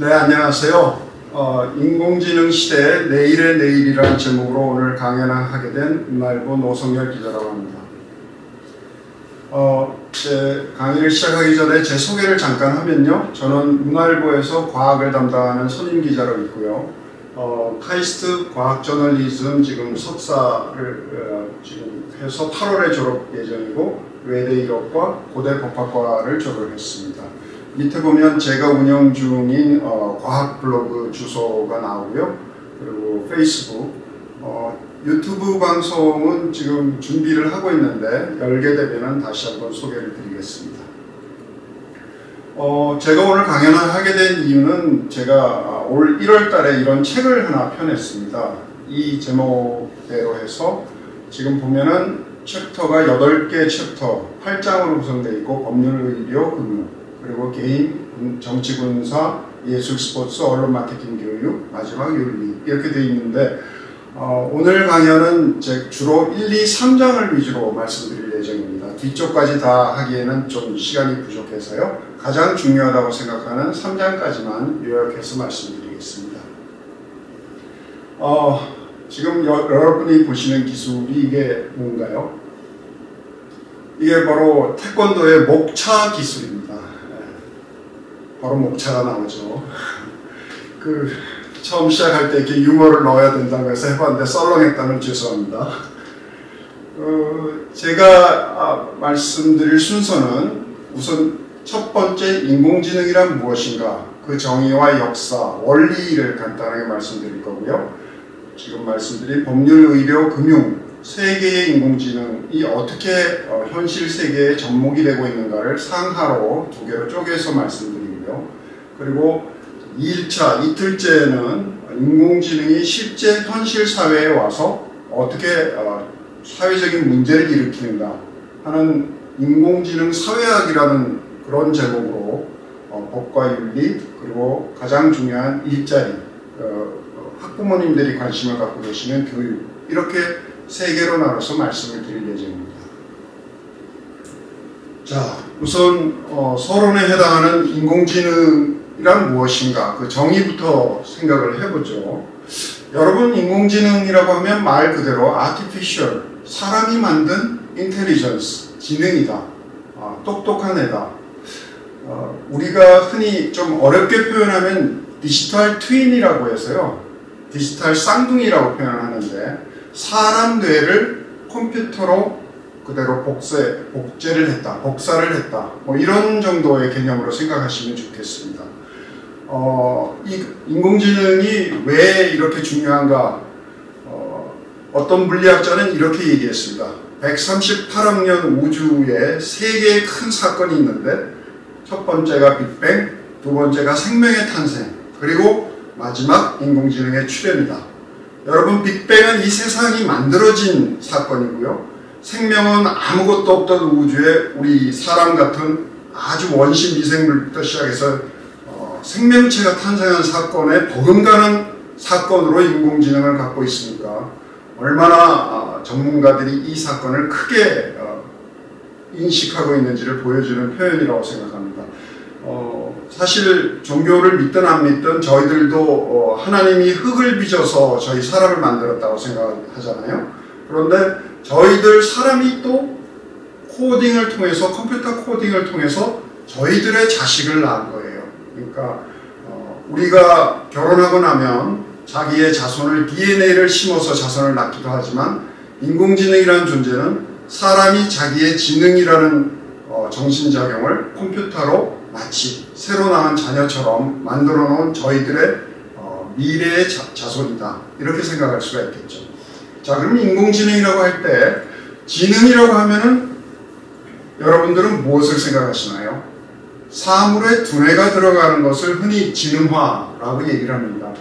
네, 안녕하세요. 인공지능 시대 내일의 내일이라는 제목으로 오늘 강연을 하게 된 문화일보 노성열 기자라고 합니다. 제 강의를 시작하기 전에 제 소개를 잠깐 하면요. 저는 문화일보에서 과학을 담당하는 선임 기자로 있고요. 카이스트 과학저널리즘 지금 석사를 지금 해서 8월에 졸업 예정이고 외대 일업과 고대 법학과를 졸업했습니다. 밑에 보면 제가 운영 중인 과학 블로그 주소가 나오고요. 그리고 페이스북, 유튜브 방송은 지금 준비를 하고 있는데 열게 되면 다시 한번 소개를 드리겠습니다. 제가 오늘 강연을 하게 된 이유는 제가 올 1월 달에 이런 책을 하나 펴냈습니다. 이 제목대로 해서 지금 보면은 챕터가 8개 챕터, 8장으로 구성되어 있고 법률, 의료, 금융, 그리고 개인, 정치, 군사, 예술, 스포츠, 언론, 마케팅, 교육, 마지막 윤리 이렇게 되어 있는데 오늘 강연은 주로 1, 2, 3장을 위주로 말씀드릴 예정입니다. 뒤쪽까지 다 하기에는 좀 시간이 부족해서요. 가장 중요하다고 생각하는 3장까지만 요약해서 말씀드리겠습니다. 지금 여러분이 보시는 기술이 이게 뭔가요? 이게 바로 태권도의 목차 기술입니다. 바로 목차가 나오죠. 처음 시작할 때 이렇게 유머를 넣어야 된다고 해서 해봤는데 썰렁했다면 죄송합니다. 제가 말씀드릴 순서는 우선 첫 번째 인공지능이란 무엇인가, 그 정의와 역사, 원리를 간단하게 말씀드릴 거고요. 지금 말씀드린 법률, 의료, 금융, 세 개의 인공지능이 어떻게 현실 세계의 접목이 되고 있는가를 상하로 2개로 쪼개서 말씀드리고요. 그리고 2일차, 이틀째는 인공지능이 실제 현실 사회에 와서 어떻게 사회적인 문제를 일으키는가 하는 인공지능 사회학이라는 그런 제목으로 법과 윤리, 그리고 가장 중요한 일자리, 학부모님들이 관심을 갖고 계시는 교육, 이렇게 3개로 나눠서 말씀을 드릴 예정입니다. 자, 우선 서론에 해당하는 인공지능이란 무엇인가, 그 정의부터 생각을 해보죠. 여러분, 인공지능이라고 하면 말 그대로 artificial, 사람이 만든 intelligence, 지능이다, 똑똑한 애다. 우리가 흔히 좀 어렵게 표현하면 디지털 트윈이라고 해서요, 디지털 쌍둥이라고 표현을 하는데, 사람 뇌를 컴퓨터로 그대로 복제를 했다, 복사를 했다, 뭐 이런 정도의 개념으로 생각하시면 좋겠습니다. 이 인공지능이 왜 이렇게 중요한가? 어떤 물리학자는 이렇게 얘기했습니다. 138억 년 우주에 3개의 큰 사건이 있는데, 첫 번째가 빅뱅, 두 번째가 생명의 탄생, 그리고 마지막 인공지능의 출현이다. 여러분, 빅뱅은 이 세상이 만들어진 사건이고요. 생명은 아무것도 없던 우주에 우리 사람 같은 아주 원시 미생물부터 시작해서 생명체가 탄생한 사건에 버금가는 사건으로 인공지능을 갖고 있으니까 얼마나 전문가들이 이 사건을 크게 인식하고 있는지를 보여주는 표현이라고 생각합니다. 사실 종교를 믿든 안 믿든 저희들도 하나님이 흙을 빚어서 저희 사람을 만들었다고 생각하잖아요. 그런데 저희들 사람이 또 코딩을 통해서, 컴퓨터 코딩을 통해서 저희들의 자식을 낳은 거예요. 그러니까 우리가 결혼하고 나면 자기의 자손을 DNA를 심어서 자손을 낳기도 하지만, 인공지능이라는 존재는 사람이 자기의 지능이라는 정신작용을 컴퓨터로 마치 새로 낳은 자녀처럼 만들어 놓은 저희들의 미래의 자손이다, 이렇게 생각할 수가 있겠죠. 자, 그럼 인공지능이라고 할 때, 지능이라고 하면은 여러분들은 무엇을 생각하시나요? 사물의 두뇌가 들어가는 것을 흔히 지능화라고 얘기를 합니다.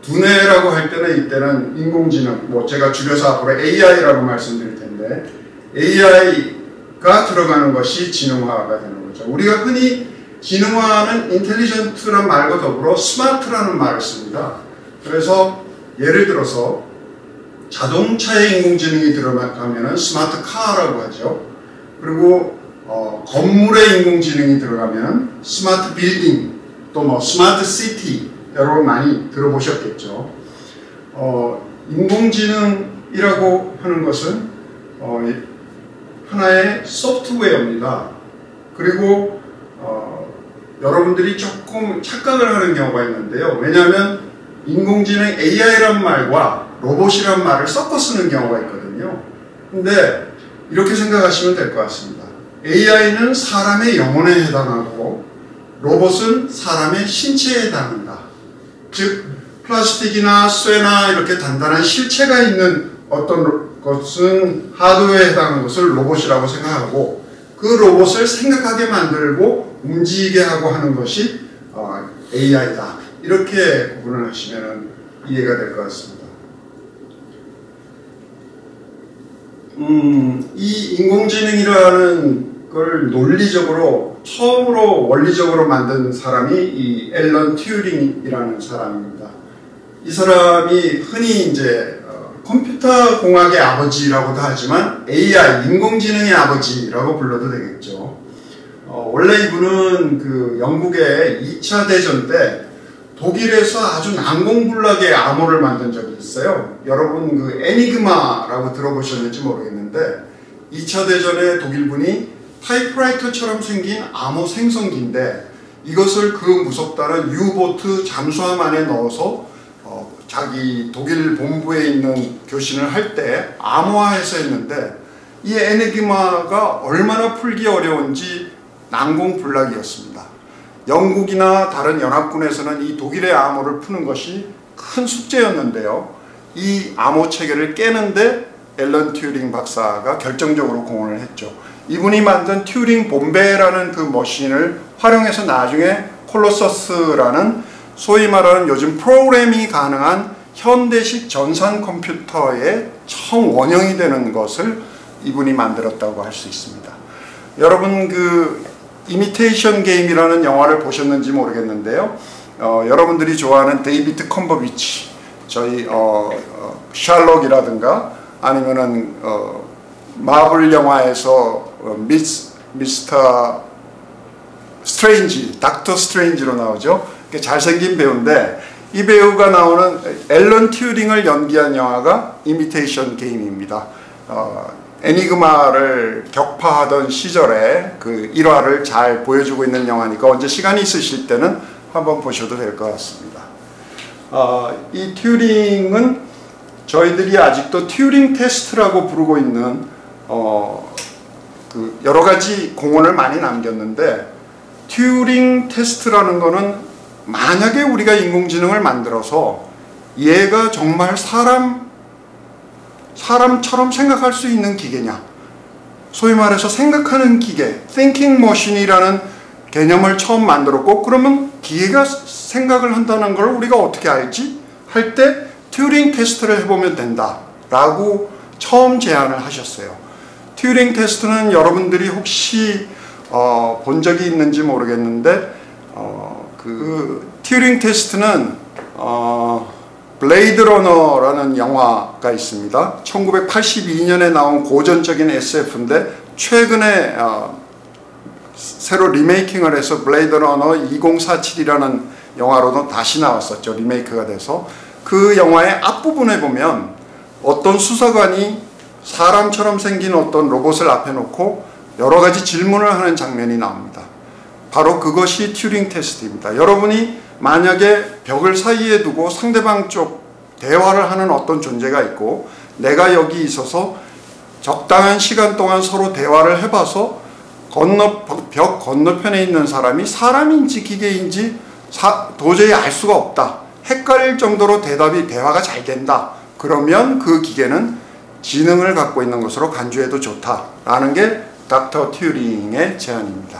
두뇌라고 할 때는, 이때는 인공지능, 제가 줄여서 앞으로 AI라고 말씀드릴 텐데, AI가 들어가는 것이 지능화가 되는 거죠. 우리가 흔히 지능화는 인텔리전트란 말과 더불어 스마트라는 말을 씁니다. 그래서 예를 들어서 자동차에 인공지능이 들어가면 스마트 카라고 하죠. 그리고 건물에 인공지능이 들어가면 스마트 빌딩, 또 뭐 스마트 시티 여러분 많이 들어보셨겠죠. 인공지능이라고 하는 것은 하나의 소프트웨어입니다. 그리고 여러분들이 조금 착각을 하는 경우가 있는데요. 왜냐하면 인공지능 AI란 말과 로봇이란 말을 섞어 쓰는 경우가 있거든요. 근데 이렇게 생각하시면 될 것 같습니다. AI는 사람의 영혼에 해당하고 로봇은 사람의 신체에 해당한다. 즉 플라스틱이나 쇠나 이렇게 단단한 실체가 있는 어떤 것은 하드웨어에 해당하는 것을 로봇이라고 생각하고 그 로봇을 생각하게 만들고 움직이게 하고 하는 것이 AI다. 이렇게 구분을 하시면 이해가 될 것 같습니다. 이 인공지능이라는 걸 논리적으로 처음으로 원리적으로 만든 사람이 이 앨런 튜링이라는 사람입니다. 이 사람이 흔히 이제 컴퓨터 공학의 아버지라고도 하지만 AI, 인공지능의 아버지라고 불러도 되겠죠. 원래 이분은 그 영국의 2차 대전 때 독일에서 아주 난공불락의 암호를 만든 적이 있어요. 여러분 그 에니그마라고 들어보셨는지 모르겠는데 2차 대전에 독일군이 타이프라이터처럼 생긴 암호 생성기인데 이것을 그 무섭다는 유보트 잠수함 안에 넣어서 자기 독일 본부에 있는 교신을 할 때 암호화해서 했는데 이 에니그마가 얼마나 풀기 어려운지 난공불락이었습니다. 영국이나 다른 연합군에서는 이 독일의 암호를 푸는 것이 큰 숙제였는데요. 이 암호 체계를 깨는데 앨런 튜링 박사가 결정적으로 공헌을 했죠. 이분이 만든 튜링 봄베라는 그 머신을 활용해서 나중에 콜로서스라는 소위 말하는 요즘 프로그래밍이 가능한 현대식 전산 컴퓨터의 청원형이 되는 것을 이분이 만들었다고 할 수 있습니다. 여러분 그 이미테이션 게임이라는 영화를 보셨는지 모르겠는데요. 여러분들이 좋아하는 데이비드 컴버비치, 저희 셜록이라든가 아니면은 마블 영화에서 미스터 스트레인지, 닥터 스트레인지로 나오죠. 잘생긴 배우인데 이 배우가 나오는 앨런 튜링을 연기한 영화가 이미테이션 게임입니다. 에니그마를 격파하던 시절에 그 일화를 잘 보여주고 있는 영화니까 언제 시간이 있으실 때는 한번 보셔도 될 것 같습니다. 이 튜링은 저희들이 아직도 튜링 테스트라고 부르고 있는 그 여러 가지 공헌을 많이 남겼는데 튜링 테스트라는 거는 만약에 우리가 인공지능을 만들어서 얘가 정말 사람처럼 생각할 수 있는 기계냐, 소위 말해서 생각하는 기계, thinking machine이라는 개념을 처음 만들었고 그러면 기계가 생각을 한다는 걸 우리가 어떻게 알지? 할 때 튜링 테스트를 해보면 된다 라고 처음 제안을 하셨어요. 튜링 테스트는 여러분들이 혹시 본 적이 있는지 모르겠는데 그 튜링 테스트는 블레이드 러너라는 영화가 있습니다. 1982년에 나온 고전적인 SF인데 최근에 새로 리메이킹을 해서 블레이드 러너 2047이라는 영화로도 다시 나왔었죠. 리메이크가 돼서 그 영화의 앞부분에 보면 어떤 수사관이 사람처럼 생긴 어떤 로봇을 앞에 놓고 여러 가지 질문을 하는 장면이 나옵니다. 바로 그것이 튜링 테스트입니다. 여러분이 만약에 벽을 사이에 두고 상대방 쪽 대화를 하는 어떤 존재가 있고 내가 여기 있어서 적당한 시간 동안 서로 대화를 해봐서 벽 건너편에 있는 사람이 사람인지 기계인지 도저히 알 수가 없다. 헷갈릴 정도로 대화가 잘 된다. 그러면 그 기계는 지능을 갖고 있는 것으로 간주해도 좋다라는 게 닥터 튜링의 제안입니다.